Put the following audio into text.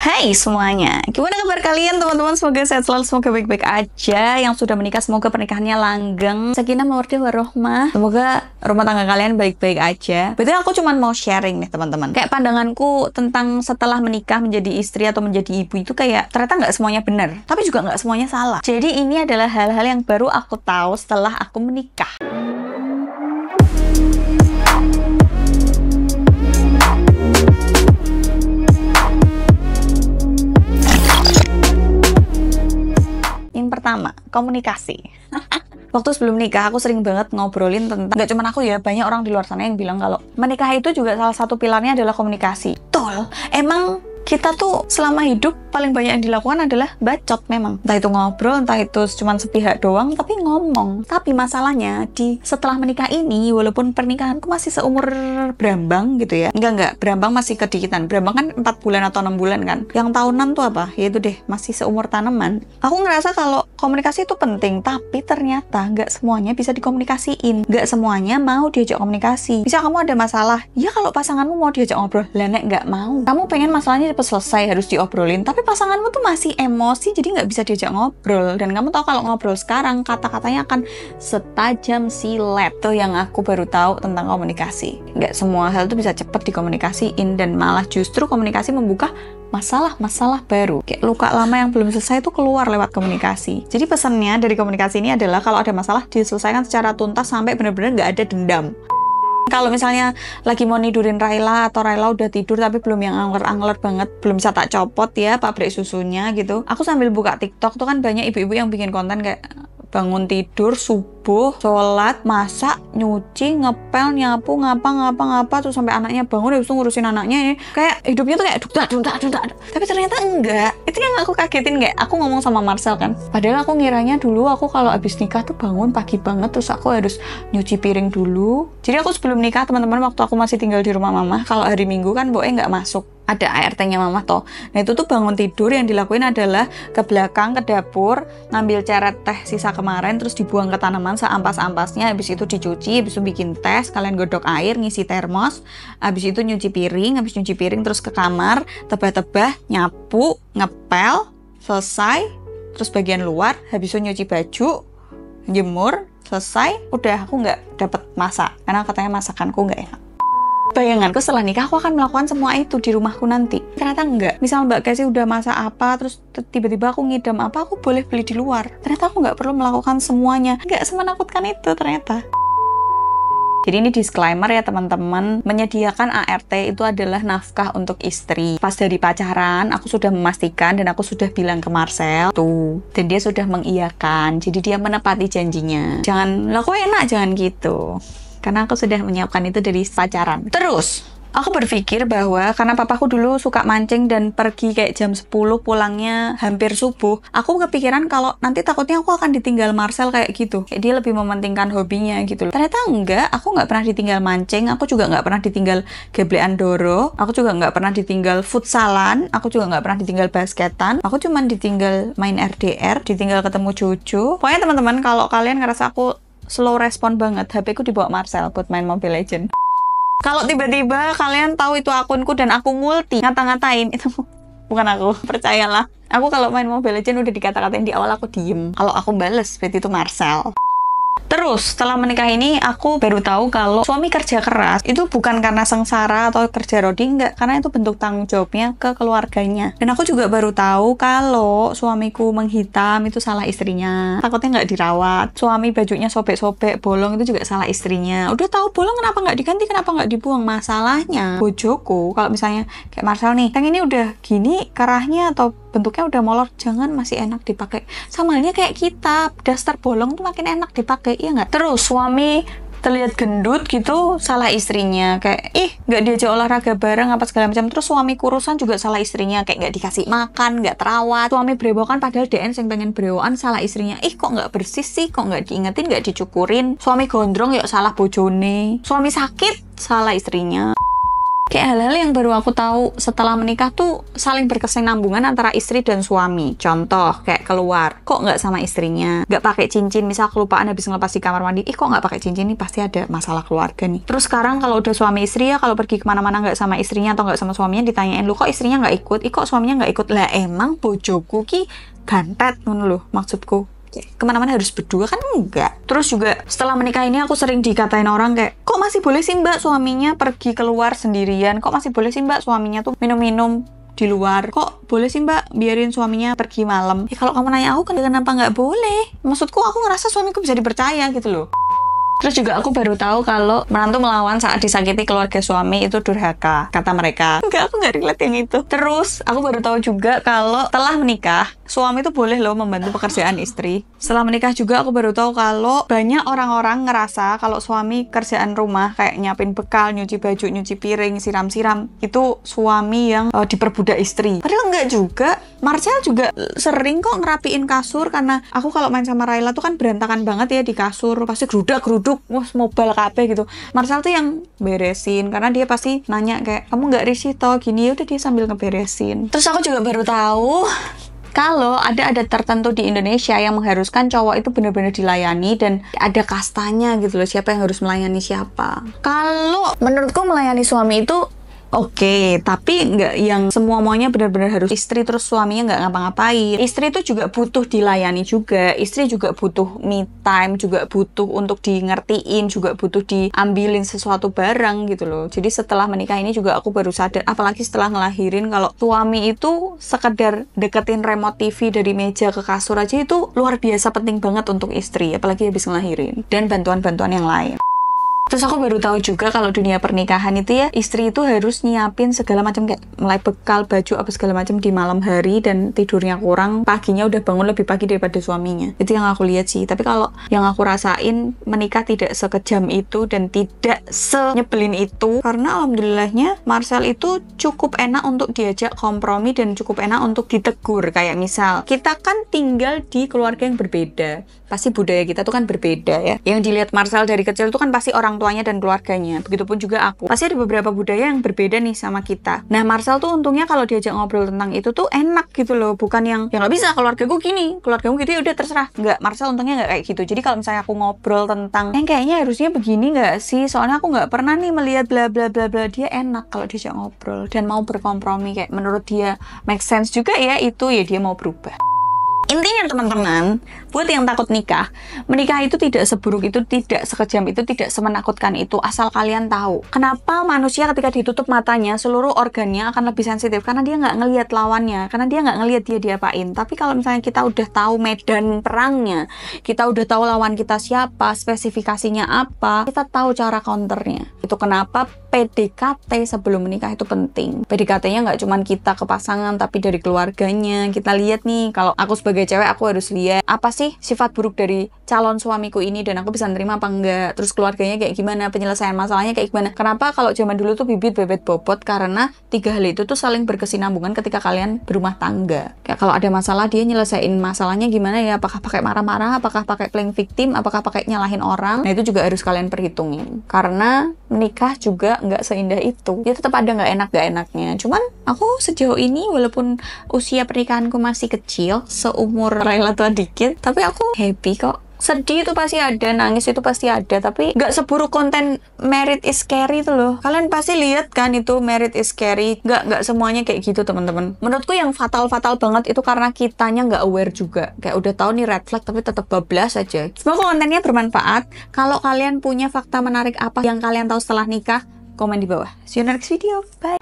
Hai semuanya, gimana kabar kalian teman-teman? Semoga sehat selalu, semoga baik-baik aja. Yang sudah menikah, semoga pernikahannya langgeng, sakinah mawaddah warahmah. Semoga rumah tangga kalian baik-baik aja. Betul, aku cuma mau sharing nih teman-teman. Kayak pandanganku tentang setelah menikah menjadi istri atau menjadi ibu itu kayak ternyata nggak semuanya benar, tapi juga nggak semuanya salah. Jadi ini adalah hal-hal yang baru aku tahu setelah aku menikah. Pertama, komunikasi. Waktu sebelum nikah, aku sering banget ngobrolin tentang, nggak cuma aku ya, banyak orang di luar sana yang bilang kalau menikah itu juga salah satu pilarnya adalah komunikasi. Betul, emang kita tuh selama hidup paling banyak yang dilakukan adalah bacot memang. Entah itu ngobrol, entah itu cuma sepihak doang, tapi ngomong. Tapi masalahnya di setelah menikah ini, walaupun pernikahanku masih seumur Brambang gitu ya. Enggak, Brambang masih kedikitan. Brambang kan 4 bulan atau 6 bulan kan. Yang tahunan tuh apa? Ya itu deh, masih seumur tanaman. Aku ngerasa kalau komunikasi itu penting, tapi ternyata nggak semuanya bisa dikomunikasiin. Nggak semuanya mau diajak komunikasi. Bisa kamu ada masalah, ya kalau pasanganmu mau diajak ngobrol, lah nek nggak mau. Kamu pengen masalahnya cepet selesai, harus diobrolin, tapi pasanganmu tuh masih emosi, jadi nggak bisa diajak ngobrol. Dan kamu tahu kalau ngobrol sekarang, kata-katanya akan setajam silet. Tuh yang aku baru tahu tentang komunikasi. Nggak semua hal tuh bisa cepet dikomunikasiin, dan malah justru komunikasi membuka masalah-masalah baru. Kayak luka lama yang belum selesai itu keluar lewat komunikasi. Jadi pesannya dari komunikasi ini adalah kalau ada masalah diselesaikan secara tuntas sampai benar-benar nggak ada dendam. Kalau misalnya lagi mau nidurin Raila atau Raila udah tidur tapi belum yang angler-angler banget, belum bisa tak copot ya pabrik susunya gitu. Aku sambil buka TikTok tuh kan banyak ibu-ibu yang bikin konten kayak bangun tidur, subuh, sholat, masak, nyuci, ngepel, nyapu, ngapa terus sampai anaknya bangun, habis itu ngurusin anaknya. Ini kayak hidupnya tuh kayak duk. Tapi ternyata enggak. Itu yang aku kagetin. Kayak aku ngomong sama Marcel kan, padahal aku ngiranya dulu aku kalau habis nikah tuh bangun pagi banget, terus aku harus nyuci piring dulu. Jadi aku sebelum nikah teman-teman, waktu aku masih tinggal di rumah mama, kalau hari Minggu kan boe nggak masuk, ada ART-nya mama toh. Nah itu tuh bangun tidur yang dilakuin adalah ke belakang ke dapur, ngambil ceret teh sisa kemarin, terus dibuang ke tanaman seampas-ampasnya, habis itu dicuci, habis itu bikin teh, kalian godok air, ngisi termos, habis itu nyuci piring, habis nyuci piring terus ke kamar, tebah-tebah, nyapu, ngepel, selesai, terus bagian luar, habis itu nyuci baju, jemur, selesai, udah aku nggak dapet masak, karena katanya masakanku nggak enak. Bayanganku setelah nikah aku akan melakukan semua itu di rumahku nanti. Ternyata enggak. Misal Mbak Casey udah masak apa, terus tiba-tiba aku ngidam apa, aku boleh beli di luar. Ternyata aku nggak perlu melakukan semuanya. Nggak semenakutkan itu ternyata. Jadi ini disclaimer ya teman-teman, menyediakan ART itu adalah nafkah untuk istri. Pas dari pacaran, aku sudah memastikan dan aku sudah bilang ke Marcel tuh, dan dia sudah mengiyakan. Jadi dia menepati janjinya. Jangan, lah kok enak, jangan gitu. Karena aku sudah menyiapkan itu dari pacaran. Terus, aku berpikir bahwa karena papaku dulu suka mancing dan pergi kayak jam 10 pulangnya hampir subuh, aku kepikiran kalau nanti takutnya aku akan ditinggal Marcel kayak gitu. Kayak dia lebih mementingkan hobinya gitu. Ternyata enggak, aku nggak pernah ditinggal mancing, aku juga nggak pernah ditinggal geblekan doro, aku juga nggak pernah ditinggal futsalan, aku juga nggak pernah ditinggal basketan, aku cuma ditinggal main RDR, ditinggal ketemu cucu. Pokoknya teman-teman, kalau kalian ngerasa aku slow respon banget, HP ku dibawa Marcel buat main Mobile Legends. Kalau tiba-tiba kalian tahu itu akunku dan aku ngulti, ngata-ngatain, itu bukan aku, percayalah. Aku kalau main Mobile Legends udah dikata-katain di awal, aku diem. Kalau aku bales, berarti itu Marcel. Terus setelah menikah ini aku baru tahu kalau suami kerja keras itu bukan karena sengsara atau kerja rodi, enggak, karena itu bentuk tanggung jawabnya ke keluarganya. Dan aku juga baru tahu kalau suamiku menghitam itu salah istrinya, takutnya nggak dirawat. Suami bajunya sobek-sobek, bolong, itu juga salah istrinya. Udah tahu bolong, kenapa nggak diganti, kenapa nggak dibuang? Masalahnya bojoku kalau misalnya kayak Marcel nih, yang ini udah gini kerahnya atau bentuknya udah molor, jangan, masih enak dipakai. Sama halnya kayak kita, daster bolong tuh makin enak dipakai, iya nggak? Terus suami terlihat gendut gitu, salah istrinya. Kayak nggak diajak olahraga bareng apa segala macam. Terus suami kurusan juga salah istrinya, kayak nggak dikasih makan, nggak terawat. Suami brewokan padahal DN yang pengen brewokan, salah istrinya. Kok nggak bersih sih, kok nggak diingetin, nggak dicukurin. Suami gondrong, yuk salah bojone. Suami sakit, salah istrinya. Kayak hal-hal yang baru aku tahu setelah menikah tuh saling berkesinambungan antara istri dan suami. Contoh, kayak keluar, kok nggak sama istrinya? Nggak pakai cincin, misal kelupaan habis ngelepas di kamar mandi, kok nggak pakai cincin nih? Pasti ada masalah keluarga nih. Terus sekarang kalau udah suami istri ya, kalau pergi kemana-mana nggak sama istrinya atau nggak sama suaminya, ditanyain, lu kok istrinya nggak ikut? Kok suaminya nggak ikut? Lah emang bojoku ki gantet, ngono loh maksudku. Kemana-mana harus berdua kan enggak. Terus juga setelah menikah ini aku sering dikatain orang kayak, kok masih boleh sih mbak suaminya pergi keluar sendirian, kok masih boleh sih mbak suaminya tuh minum-minum di luar, kok boleh sih mbak biarin suaminya pergi malam. Ya kalau kamu nanya aku kan kenapa nggak boleh, maksudku aku ngerasa suamiku bisa dipercaya gitu loh. Terus juga aku baru tahu kalau menantu melawan saat disakiti keluarga suami itu durhaka, kata mereka. Enggak, aku nggak relate yang itu. Terus aku baru tahu juga kalau setelah menikah suami itu boleh loh membantu pekerjaan istri. Setelah menikah juga aku baru tahu kalau banyak orang-orang ngerasa kalau suami kerjaan rumah kayak nyiapin bekal, nyuci baju, nyuci piring, siram-siram itu suami yang diperbudak istri. Padahal enggak juga. Marcel juga sering kok ngerapiin kasur, karena aku kalau main sama Raila tuh kan berantakan banget ya di kasur, pasti gerudak-geruduk, wah mobile kabeh gitu. Marcel tuh yang beresin, karena dia pasti nanya kayak, kamu nggak risih toh gini, udah dia sambil ngeberesin. Terus aku juga baru tahu kalau ada adat tertentu di Indonesia yang mengharuskan cowok itu benar-benar dilayani dan ada kastanya gitu loh, siapa yang harus melayani siapa. Kalau menurutku melayani suami itu oke, tapi nggak yang semua maunya benar-benar harus istri terus suaminya nggak ngapa-ngapain. Istri itu juga butuh dilayani juga, istri juga butuh me time, juga butuh untuk di ngertiin, juga butuh diambilin sesuatu barang gitu loh. Jadi setelah menikah ini juga aku baru sadar, apalagi setelah ngelahirin, kalau suami itu sekedar deketin remote TV dari meja ke kasur aja itu luar biasa penting banget untuk istri, apalagi habis ngelahirin, dan bantuan-bantuan yang lain. Terus aku baru tahu juga kalau dunia pernikahan itu ya, istri itu harus nyiapin segala macam kayak mulai bekal, baju, apa segala macam di malam hari, dan tidurnya kurang, paginya udah bangun lebih pagi daripada suaminya. Itu yang aku lihat sih. Tapi kalau yang aku rasain, menikah tidak sekejam itu dan tidak senyebelin itu. Karena alhamdulillahnya Marcel itu cukup enak untuk diajak kompromi dan cukup enak untuk ditegur. Kayak misal, kita kan tinggal di keluarga yang berbeda. Pasti budaya kita tuh kan berbeda ya. Yang dilihat Marcel dari kecil tuh kan pasti orang tuanya dan keluarganya. Begitupun juga aku. Pasti ada beberapa budaya yang berbeda nih sama kita. Nah, Marcel tuh untungnya kalau diajak ngobrol tentang itu tuh enak gitu loh. Bukan yang, ya nggak bisa, keluargaku gini, keluargamu gitu ya udah terserah. Nggak, Marcel untungnya nggak kayak gitu. Jadi kalau misalnya aku ngobrol tentang, kayaknya harusnya begini nggak sih? Soalnya aku nggak pernah nih melihat bla bla bla bla. Dia enak kalau diajak ngobrol dan mau berkompromi. Kayak menurut dia make sense juga ya itu, ya dia mau berubah. Intinya teman-teman, buat yang takut nikah, menikah itu tidak seburuk itu, tidak sekejam itu, tidak semenakutkan itu, asal kalian tahu. Kenapa manusia ketika ditutup matanya, seluruh organnya akan lebih sensitif? Karena dia nggak ngelihat lawannya, karena dia nggak ngelihat dia diapain. Tapi kalau misalnya kita udah tahu medan perangnya, kita udah tahu lawan kita siapa, spesifikasinya apa, kita tahu cara counternya. Itu kenapa PDKT sebelum menikah itu penting. PDKT-nya nggak cuma kita ke pasangan, tapi dari keluarganya. Kita lihat nih, kalau aku sebagai cewek, aku harus lihat apa sih sifat buruk dari calon suamiku ini dan aku bisa nerima apa enggak. Terus keluarganya kayak gimana, penyelesaian masalahnya kayak gimana. Kenapa kalau zaman dulu tuh bibit bebet bobot? Karena 3 hal itu tuh saling berkesinambungan ketika kalian berumah tangga. Kayak kalau ada masalah, dia nyelesain masalahnya gimana ya? Apakah pakai marah-marah, apakah pakai playing victim, apakah pakai nyalahin orang? Nah, itu juga harus kalian perhitungin. Karena menikah juga nggak seindah itu. Ya tetap ada nggak enaknya. Cuman aku sejauh ini walaupun usia pernikahanku masih kecil, seumur Raila tua dikit, tapi aku happy kok. Sedih itu pasti ada, nangis itu pasti ada, tapi nggak seburuk konten Married is Scary itu loh. Kalian pasti lihat kan itu Married is Scary. Nggak semuanya kayak gitu teman-teman. Menurutku yang fatal banget itu karena kitanya nggak aware juga. Kayak udah tahu nih red flag tapi tetap bablas aja. Semoga kontennya bermanfaat. Kalau kalian punya fakta menarik apa yang kalian tahu setelah nikah, komen di bawah. See you next video. Bye.